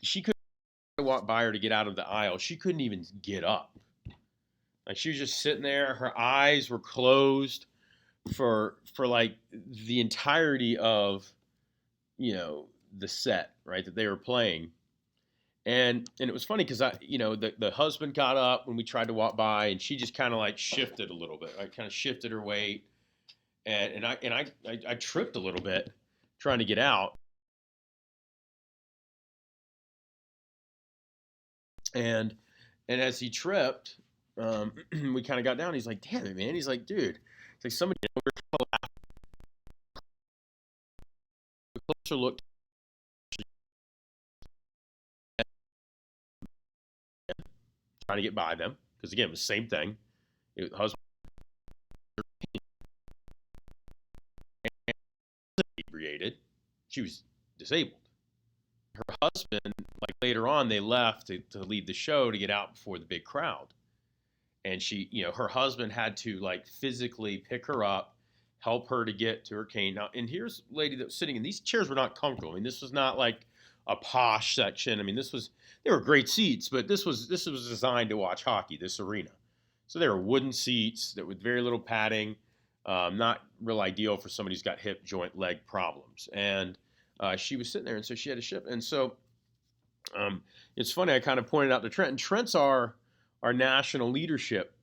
she couldn't walk by her to get out of the aisle. She couldn't even get up. Like she was just sitting there. Her eyes were closed for like the entirety of the set, right, that they were playing. And it was funny because the husband got up when we tried to walk by, and she just kind of like shifted a little bit, right, kind of shifted her weight, and I tripped a little bit trying to get out, and and as he tripped, we kind of got down. He's like, "Damn it, man!" He's like, "Dude, it's like somebody closer look, trying to get by them because again, it was the same thing. Husband inebriated, she was disabled. Her husband, like later on, they left to leave the show to get out before the big crowd, and her husband had to like physically pick her up, help her to get to her cane. Now, and here's a lady that was sitting in these chairs were not comfortable. I mean, this was not like a posh section. I mean, they were great seats, but this was designed to watch hockey. This arena, so they were wooden seats that with very little padding, not real ideal for somebody who's got hip joint leg problems. And she was sitting there, and so she had a ship, and so um, it's funny. I kind of pointed out to Trent, and Trent's our national leadership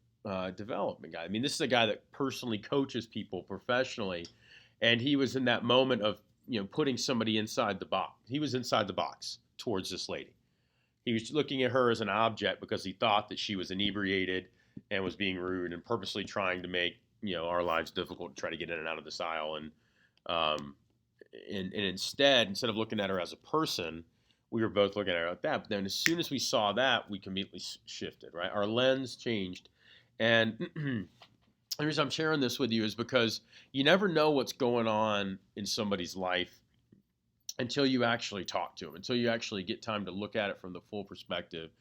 development guy. I mean, this is a guy that personally coaches people professionally, and he was in that moment of putting somebody inside the box. He was inside the box towards this lady. He was looking at her as an object because he thought that she was inebriated and was being rude and purposely trying to make our lives difficult to try to get in and out of this aisle. Um, and instead of looking at her as a person, we were both looking at her like that. But then as soon as we saw that, we immediately shifted, right? Our lens changed. And the reason I'm sharing this with you is because you never know what's going on in somebody's life until you actually talk to them, until you actually get time to look at it from the full perspective.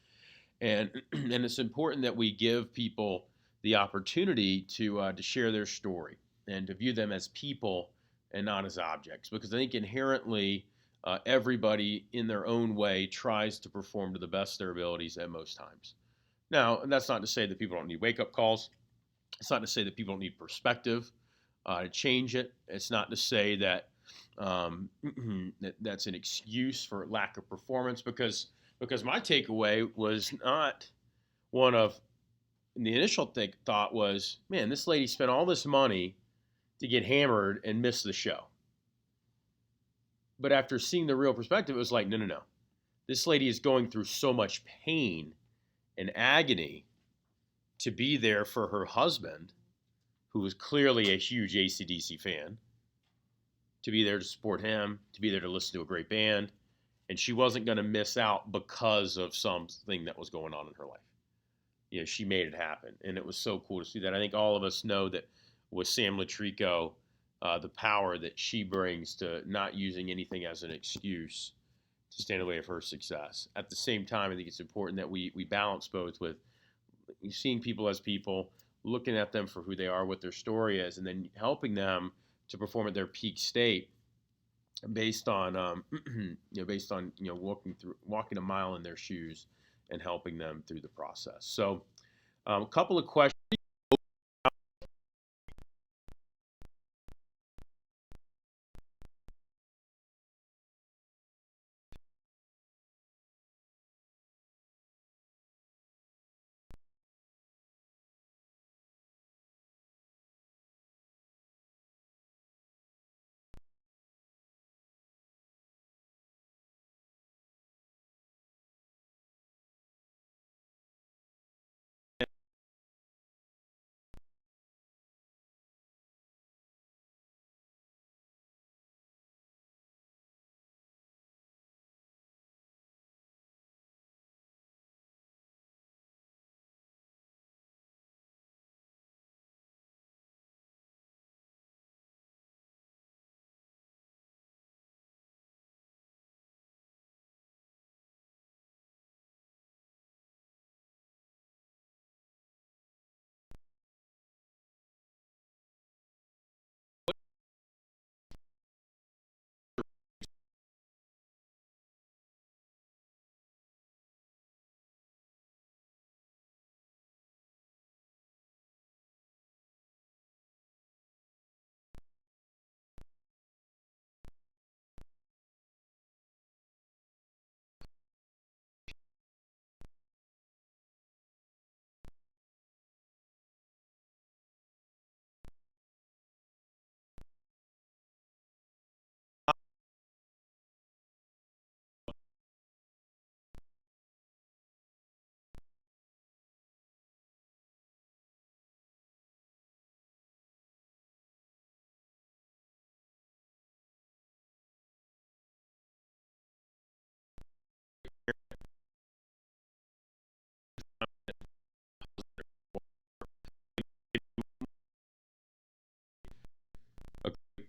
And and it's important that we give people the opportunity to share their story and to view them as people and not as objects, because I think inherently everybody in their own way tries to perform to the best of their abilities at most times. Now, that's not to say that people don't need wake up calls. It's not to say that people don't need perspective to change it. It's not to say that that's an excuse for lack of performance, because my takeaway was not one of the initial thought was, man, this lady spent all this money to get hammered and miss the show. But after seeing the real perspective, it was like, no, no, no. This lady is going through so much pain and agony to be there for her husband, who was clearly a huge AC/DC fan, to be there to support him, to be there to listen to a great band. And she wasn't going to miss out because of something that was going on in her life. She made it happen. And it was so cool to see that. I think all of us know that with Sam Latrico, the power that she brings to not using anything as an excuse to stand in the way of her success. At the same time, I think it's important that we balance both with seeing people as people, looking at them for who they are, what their story is, and then helping them to perform at their peak state based on walking a mile in their shoes and helping them through the process. So a couple of questions.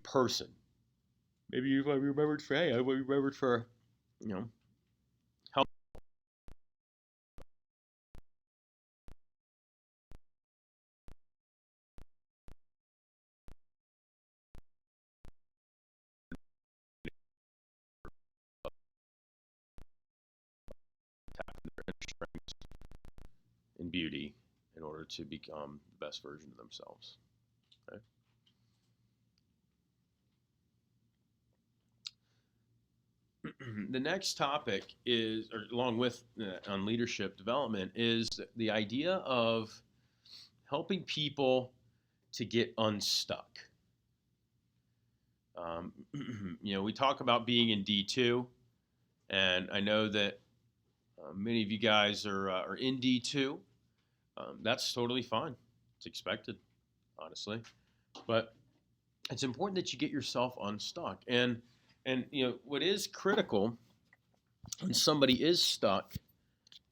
person. Maybe you want to be remembered for, hey, I want to be remembered for, help. And beauty in order to become the best version of themselves. Okay? The next topic is, or along with on leadership development, is the idea of helping people to get unstuck. We talk about being in D2, and I know that many of you guys are in D2. That's totally fine. It's expected, honestly. But it's important that you get yourself unstuck. And what is critical when somebody is stuck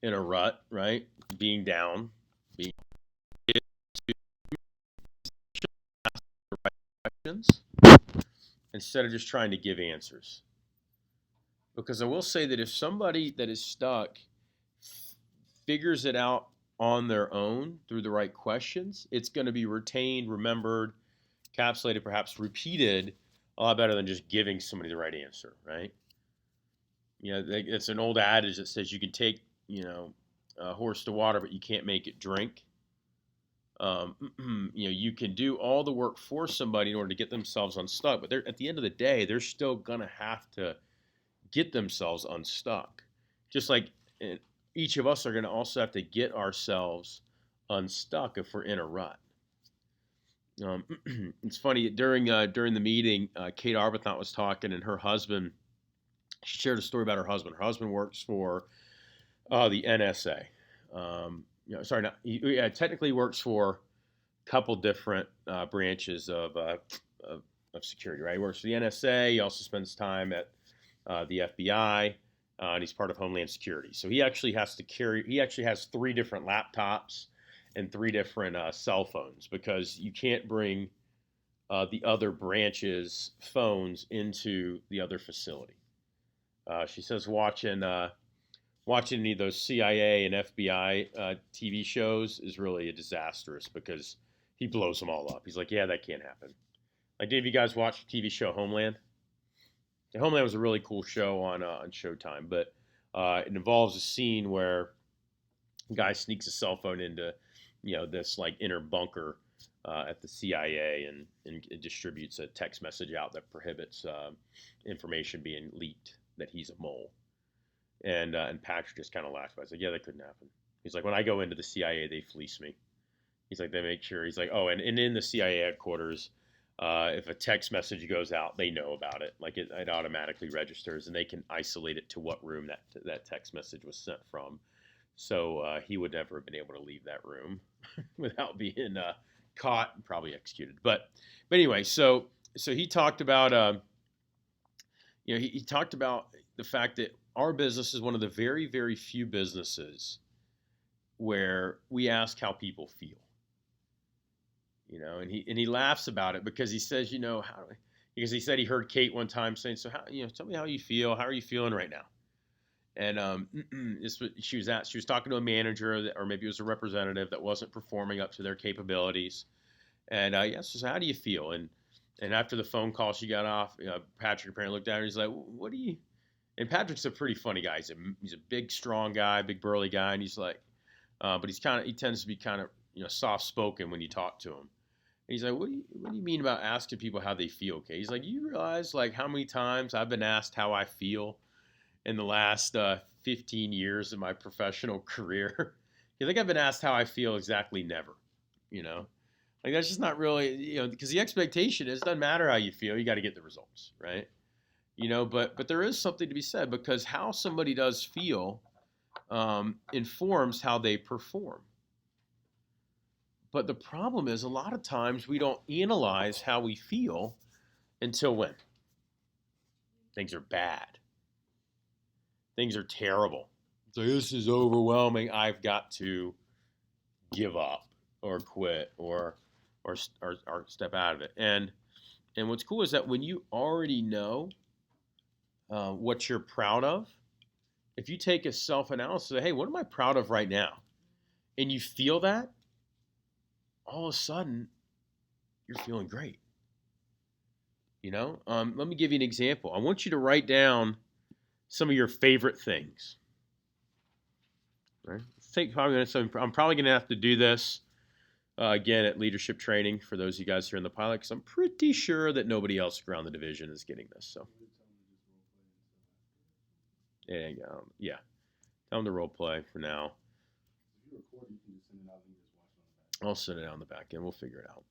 in a rut, right? Being down, being the right questions instead of just trying to give answers. Because I will say that if somebody that is stuck figures it out on their own through the right questions, it's going to be retained, remembered, encapsulated, perhaps repeated a lot better than just giving somebody the right answer, right? It's an old adage that says you can take, a horse to water, but you can't make it drink. You can do all the work for somebody in order to get themselves unstuck, but at the end of the day, they're still going to have to get themselves unstuck. Just like each of us are going to also have to get ourselves unstuck if we're in a rut. It's funny, during the meeting, Kate Arbuthnot was talking, and her husband, she shared a story about her husband. Her husband works for the NSA. He technically works for a couple different branches of security, right? He works for the NSA. He also spends time at the FBI, and he's part of Homeland Security. So he actually has 3 different laptops and 3 different cell phones, because you can't bring the other branches' phones into the other facility. She says watching any of those CIA and FBI TV shows is really disastrous, because he blows them all up. He's like, yeah, that can't happen. Like, did you guys watch the TV show Homeland? Homeland was a really cool show on Showtime, but it involves a scene where a guy sneaks a cell phone into this like inner bunker at the CIA, and it distributes a text message out that prohibits information being leaked that he's a mole. And Patrick just kind of laughed. He's like, yeah, that couldn't happen. He's like, when I go into the CIA, they fleece me. He's like, they make sure. He's like, oh, and in the CIA headquarters, if a text message goes out, they know about it. Like it automatically registers, and they can isolate it to what room that text message was sent from. So he would never have been able to leave that room without being caught and probably executed. But anyway, so he talked about he talked about the fact that our business is one of the very, very few businesses where we ask how people feel. And he laughs about it, because he says, because he said he heard Kate one time saying, so how, tell me how you feel. How are you feeling right now? And she was talking to a manager or maybe it was a representative that wasn't performing up to their capabilities. And so how do you feel? And after the phone call she got off, Patrick apparently looked at her and he's like, what do you? And Patrick's a pretty funny guy. He's a big, strong guy, big burly guy, and he's like, but he tends to be kind of soft spoken when you talk to him. And he's like, what do you mean about asking people how they feel? Okay, he's like, you realize like how many times I've been asked how I feel in the last 15 years of my professional career? You think I've been asked how I feel? Exactly never. Like that's just not really because the expectation is it doesn't matter how you feel, you got to get the results, right? But there is something to be said, because how somebody does feel informs how they perform. But the problem is a lot of times we don't analyze how we feel until when? Things are bad. Things are terrible. So this is overwhelming. I've got to give up or quit or step out of it. And And what's cool is that when you already know what you're proud of, if you take a self-analysis, hey, what am I proud of right now? And you feel that, all of a sudden, you're feeling great. Let me give you an example. I want you to write down some of your favorite things. Right? Let's take 5 minutes. So I'm probably going to have to do this again at leadership training for those of you guys here in the pilot, because I'm pretty sure that nobody else around the division is getting this. So, yeah, tell them to role play for now. I'll send it out on the back end. We'll figure it out.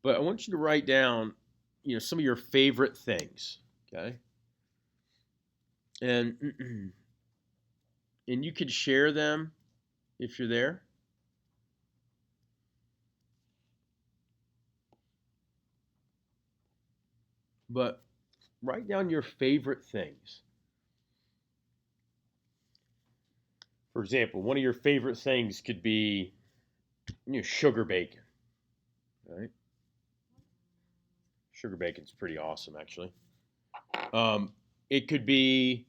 But I want you to write down, some of your favorite things. Okay. And you could share them if you're there. But write down your favorite things. For example, one of your favorite things could be sugar bacon. Right? Sugar bacon's pretty awesome, actually. It could be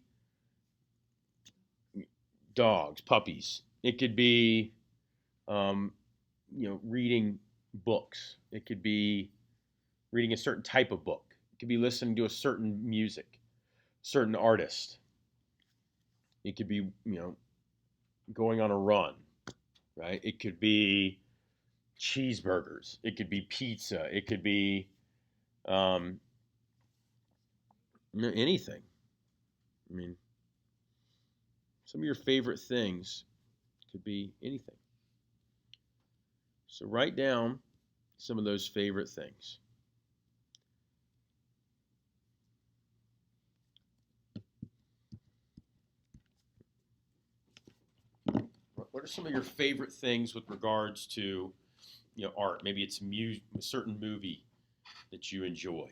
dogs, puppies. It could be, reading books. It could be reading a certain type of book. It could be listening to a certain music, certain artist. It could be, going on a run, right? It could be cheeseburgers. It could be pizza. It could be anything. I mean, some of your favorite things could be anything. So write down some of those favorite things. What are some of your favorite things with regards to, art? Maybe it's a certain movie that you enjoy,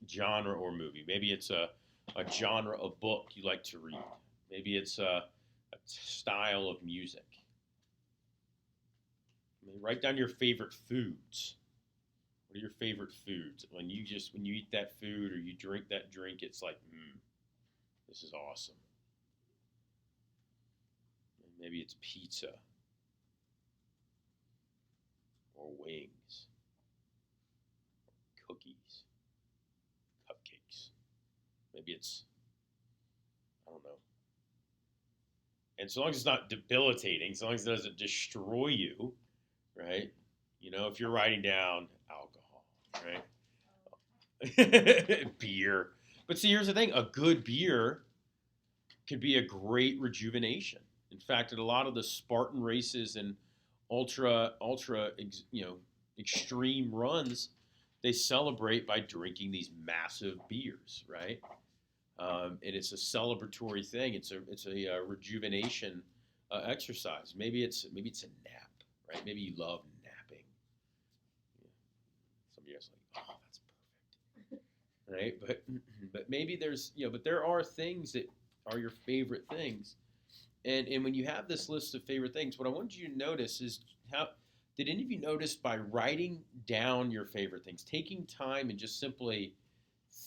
genre or movie. Maybe it's a genre of book you like to read. Maybe it's a style of music. Write down your favorite foods. What are your favorite foods? When you eat that food or you drink that drink, it's like, this is awesome. Maybe it's pizza or wings, cookies, cupcakes. Maybe it's, I don't know. And so long as it's not debilitating, so long as it doesn't destroy you, right? If you're writing down alcohol, right? Beer. But see, here's the thing. A good beer could be a great rejuvenation. In fact, at a lot of the Spartan races and ultra, extreme runs, they celebrate by drinking these massive beers, right? And it's a celebratory thing. It's a rejuvenation exercise. Maybe it's a nap, right? Maybe you love napping. Some of you guys are like, oh, that's perfect, right? But maybe there's but there are things that are your favorite things, and when you have this list of favorite things, what I want you to notice is how did any of you notice by writing down your favorite things, taking time and just simply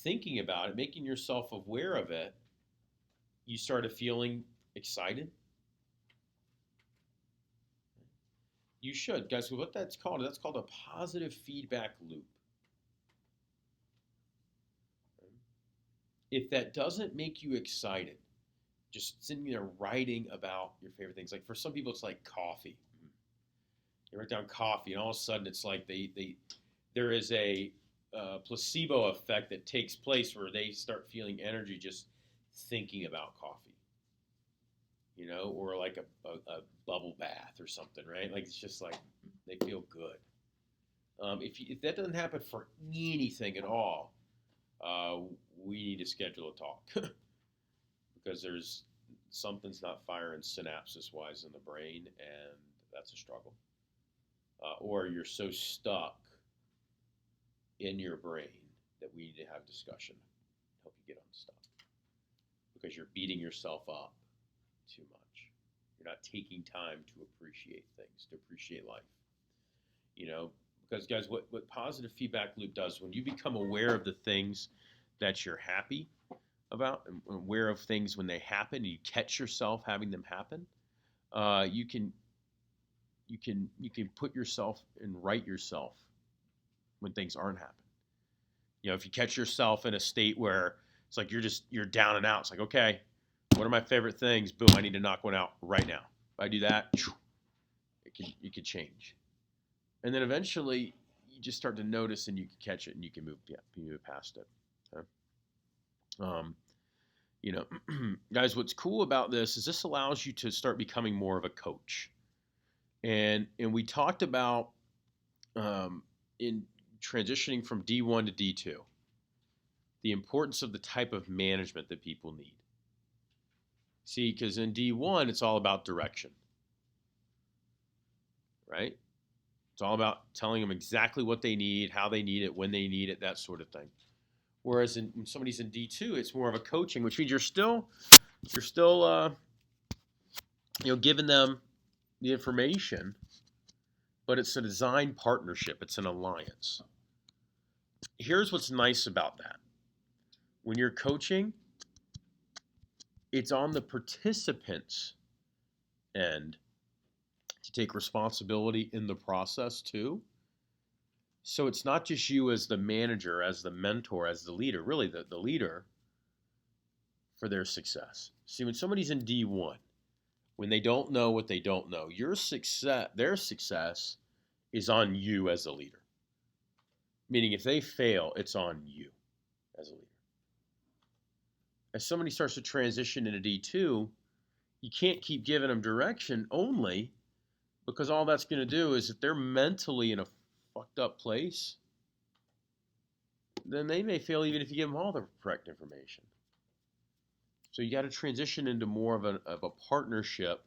thinking about it, making yourself aware of it, you started feeling excited? You should, guys. What that's called a positive feedback loop. If that doesn't make you excited, just sitting there writing about your favorite things. Like for some people, it's like coffee. You write down coffee, and all of a sudden, it's like there is a placebo effect that takes place where they start feeling energy just thinking about coffee. Or like a bubble bath or something, right? Like it's just like they feel good. If that doesn't happen for anything at all, we need to schedule a talk because there's something's not firing synapses wise in the brain, and that's a struggle. Or you're so stuck in your brain that we need to have discussion, help you get unstuck, because you're beating yourself up too much. You're not taking time to appreciate things, to appreciate life. Because, guys, what positive feedback loop does, when you become aware of the things that you're happy about, and aware of things when they happen, and you catch yourself having them happen, you can put yourself and right yourself when things aren't happening. If you catch yourself in a state where it's like you're down and out, it's like, okay, what are my favorite things? Boom, I need to knock one out right now. If I do that, you can change. And then eventually you just start to notice, and you can catch it, and you can move past it. Okay? Guys, what's cool about this is this allows you to start becoming more of a coach. And we talked about in transitioning from D1 to D2, the importance of the type of management that people need. See, because in D1, it's all about direction, right? It's all about telling them exactly what they need, how they need it, when they need it, that sort of thing. Whereas when somebody's in D2, it's more of a coaching, which means you're still giving them the information, but it's a design partnership. It's an alliance. Here's what's nice about that. When you're coaching, it's on the participants' end to take responsibility in the process too. So it's not just you as the manager, as the mentor, as the leader, really the leader for their success. See, when somebody's in D1, when they don't know what they don't know, their success is on you as a leader. Meaning if they fail, it's on you as a leader. As somebody starts to transition into D2, you can't keep giving them direction only, because all that's going to do is, if they're mentally in a fucked up place, then they may fail even if you give them all the correct information. So you got to transition into more of a partnership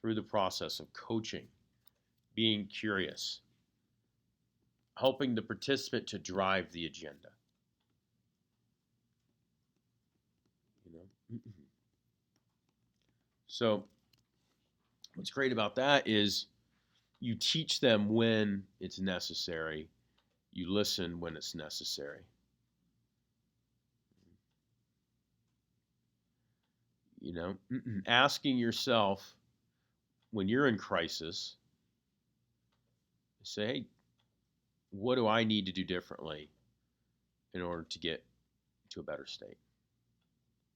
through the process of coaching, being curious, helping the participant to drive the agenda. So what's great about that is you teach them when it's necessary. You listen when it's necessary. Asking yourself when you're in crisis, say, hey, what do I need to do differently in order to get to a better state?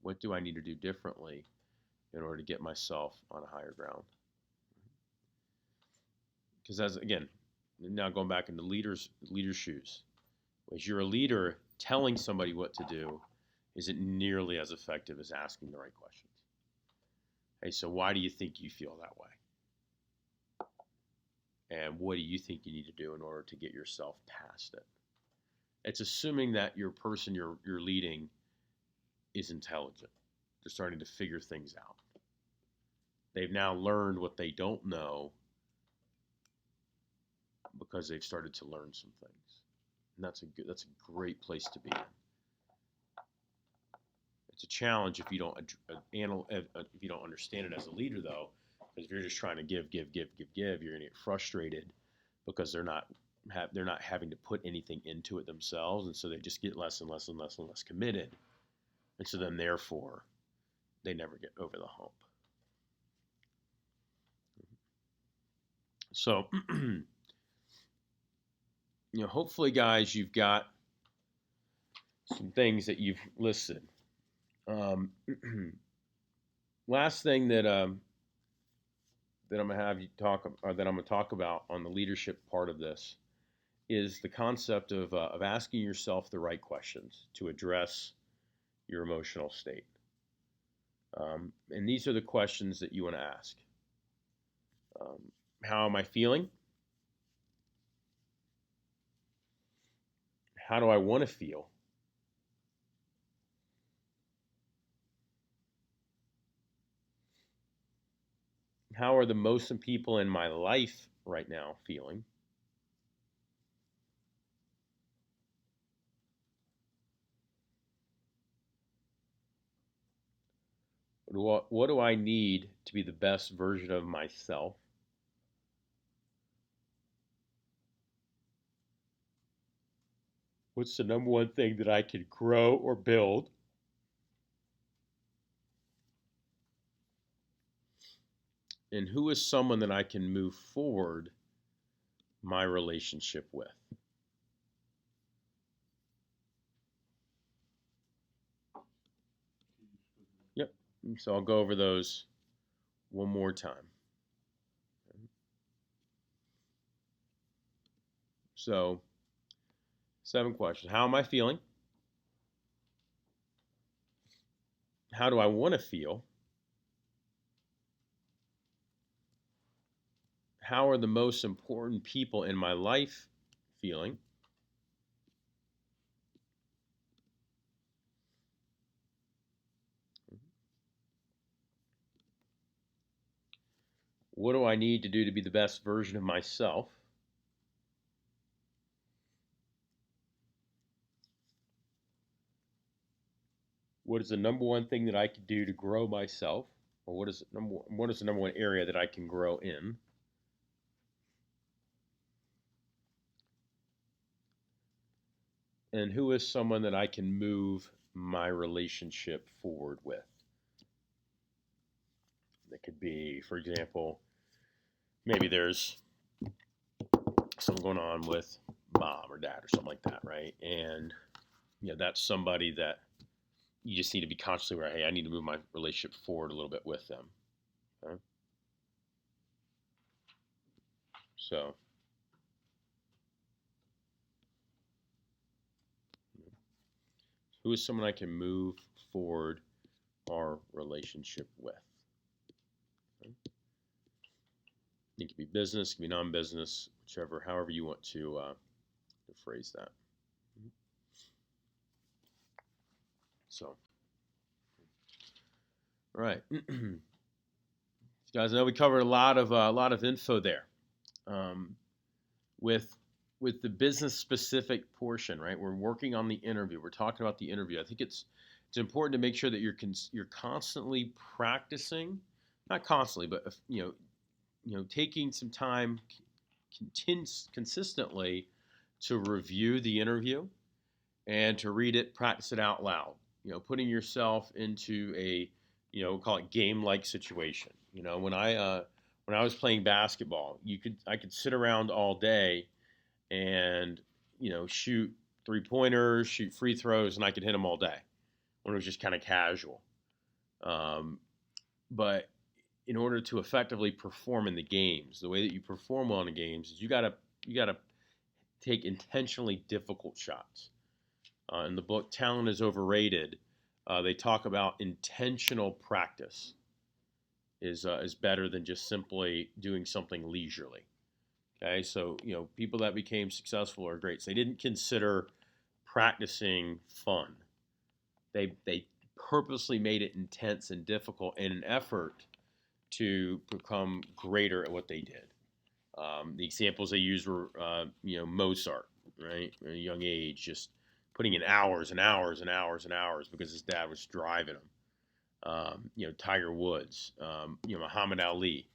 What do I need to do differently in order to get myself on a higher ground? Because again, now going back into leader's shoes, as you're a leader, telling somebody what to do isn't nearly as effective as asking the right questions. Hey, so why do you think you feel that way? And what do you think you need to do in order to get yourself past it? It's assuming that your person you're leading is intelligent. They're starting to figure things out. They've now learned what they don't know because they've started to learn some things. And that's a great place to be in. It's a challenge if you don't understand it as a leader, though, because if you're just trying to give, you're going to get frustrated because they're not having to put anything into it themselves, and so they just get less and less committed, and so then therefore they never get over the hump. So, hopefully, guys, you've got some things that you've listed. Last thing that I'm gonna have you talk, or that I'm gonna talk about on the leadership part of this, is the concept of asking yourself the right questions to address your emotional state. And these are the questions that you want to ask. How am I feeling? How do I want to feel? How are the most people in my life right now feeling? What do I need to be the best version of myself? What's the number one thing that I can grow or build? And who is someone that I can move forward my relationship with? Yep. So I'll go over those one more time. So, 7 questions. How am I feeling? How do I want to feel? How are the most important people in my life feeling? What do I need to do to be the best version of myself? What is the number one thing that I can do to grow myself? Or what is the number one area that I can grow in? And who is someone that I can move my relationship forward with? That could be, for example, maybe there's something going on with mom or dad or something like that, right? And that's somebody that you just need to be consciously aware. Hey, I need to move my relationship forward a little bit with them. Okay? So, who is someone I can move forward our relationship with? Okay? It can be business, it can be non-business, whichever, however you want to phrase that. So, all right, guys. I know we covered a lot of info there. With the business specific portion, right? We're working on the interview. We're talking about the interview. I think it's important to make sure that you're constantly practicing, not constantly, but taking some time consistently to review the interview and to read it, practice it out loud. Putting yourself into a we'll call it game-like situation. When I was playing basketball, I could sit around all day and shoot 3-pointers, shoot free throws, and I could hit them all day when it was just kind of casual. But in order to effectively perform in the games, the way that you perform well in the games is you gotta take intentionally difficult shots. In the book Talent is Overrated, they talk about intentional practice is better than just simply doing something leisurely. Okay, so people that became successful are great. So they didn't consider practicing fun. They purposely made it intense and difficult in an effort to become greater at what they did. The examples they used were Mozart, right, at a young age, just putting in hours and hours and hours and hours because his dad was driving him. Tiger Woods, Muhammad Ali.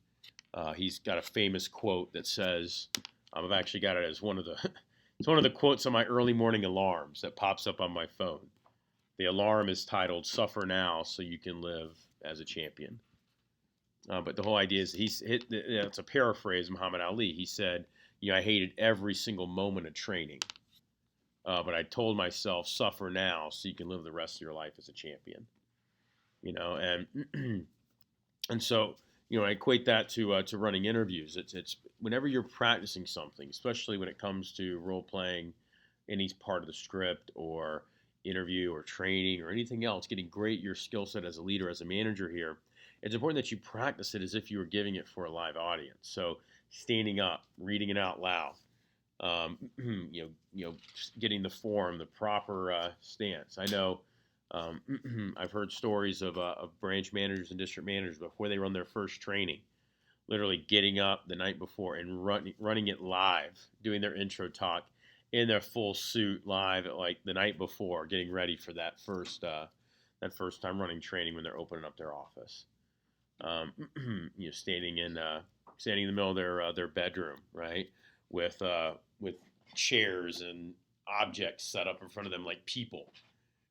He's got a famous quote that says, I've actually got it as it's one of the quotes on my early morning alarms that pops up on my phone. The alarm is titled "Suffer Now So You Can Live as a Champion." But the whole idea is it's a paraphrase of Muhammad Ali. He said, I hated every single moment of training, but I told myself, suffer now so you can live the rest of your life as a champion. And and so I equate that to running interviews. It's whenever you're practicing something, especially when it comes to role playing any part of the script or interview or training or anything else, getting great your skill set as a leader, as a manager here. It's important that you practice it as if you were giving it for a live audience. So standing up, reading it out loud, getting the form, the proper stance. I know I've heard stories of branch managers and district managers before they run their first training, literally getting up the night before and running it live, doing their intro talk in their full suit live at like the night before, getting ready for that first time running training when they're opening up their office. Standing in the middle of their bedroom, right, with chairs and objects set up in front of them like people,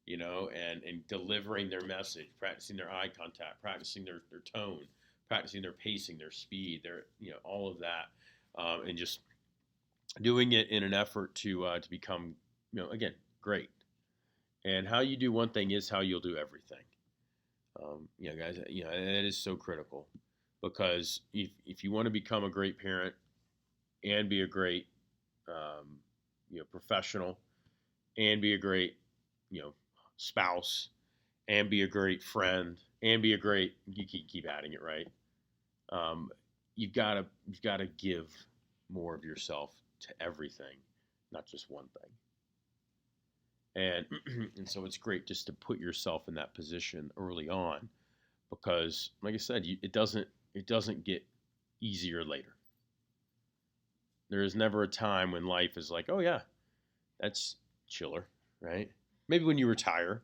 and delivering their message, practicing their eye contact, practicing their tone, practicing their pacing, their speed, all of that, and just doing it in an effort to become, again, great. And how you do one thing is how you'll do everything. Guys, that is so critical, because if you want to become a great parent and be a great, professional, and be a great, spouse, and be a great friend, and be a great, you keep adding it, right? You've got to give more of yourself to everything, not just one thing. And so it's great just to put yourself in that position early on, because, like I said, it doesn't get easier later. There is never a time when life is like, oh yeah, that's chiller, right? Maybe when you retire,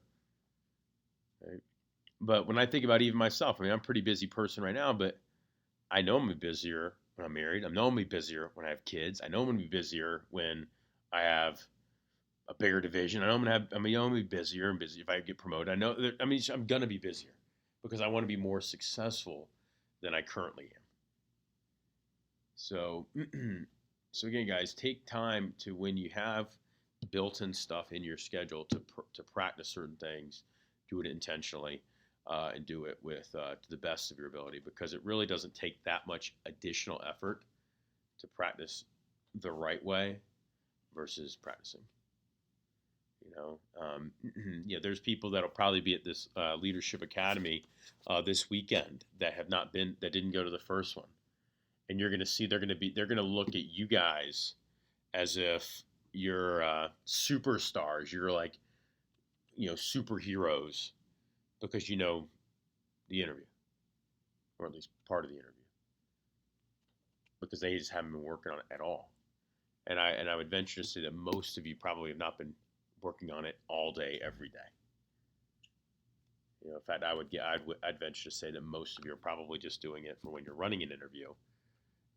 right? But when I think about even myself, I mean, I'm a pretty busy person right now, but I know I'm going to be busier when I'm married. I know I'm going to be busier when I have kids. I know I'm going to be busier when I have a bigger division. I know I'm going to be busier and busier if I get promoted. I'm going to be busier because I want to be more successful than I currently am. So, so again, guys, take time to, when you have built-in stuff in your schedule to practice certain things, do it intentionally, and do it with to the best of your ability, because it really doesn't take that much additional effort to practice the right way versus practicing. There's people that'll probably be at this Leadership Academy this weekend that didn't go to the first one, and you're going to see they're going to look at you guys as if you're superstars. You're like, superheroes, because you know the interview, or at least part of the interview, because they just haven't been working on it at all. And I would venture to say that most of you probably have not been working on it all day, every day. In fact, I'd venture to say that most of you are probably just doing it for when you're running an interview,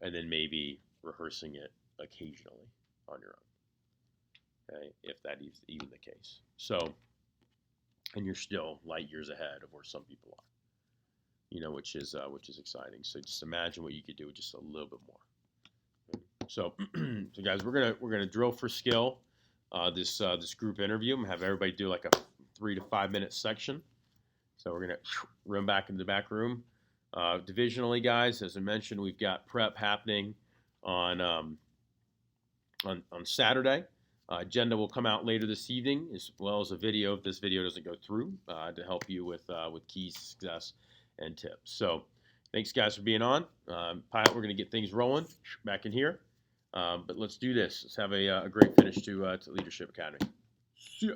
and then maybe rehearsing it occasionally on your own. Okay, if that is even the case. So, and you're still light years ahead of where some people are, which is exciting. So just imagine what you could do with just a little bit more. Okay? So guys, we're gonna drill for skill this group interview. I'm gonna have everybody do like a 3 to 5 minute section. So we're gonna run back into the back room. Divisionally, guys, as I mentioned, we've got prep happening on Saturday. Agenda will come out later this evening, as well as a video if this video doesn't go through, to help you with key success and tips. So thanks, guys, for being on. Pilot, we're going to get things rolling back in here. But let's do this. Let's have a great finish to Leadership Academy. See ya.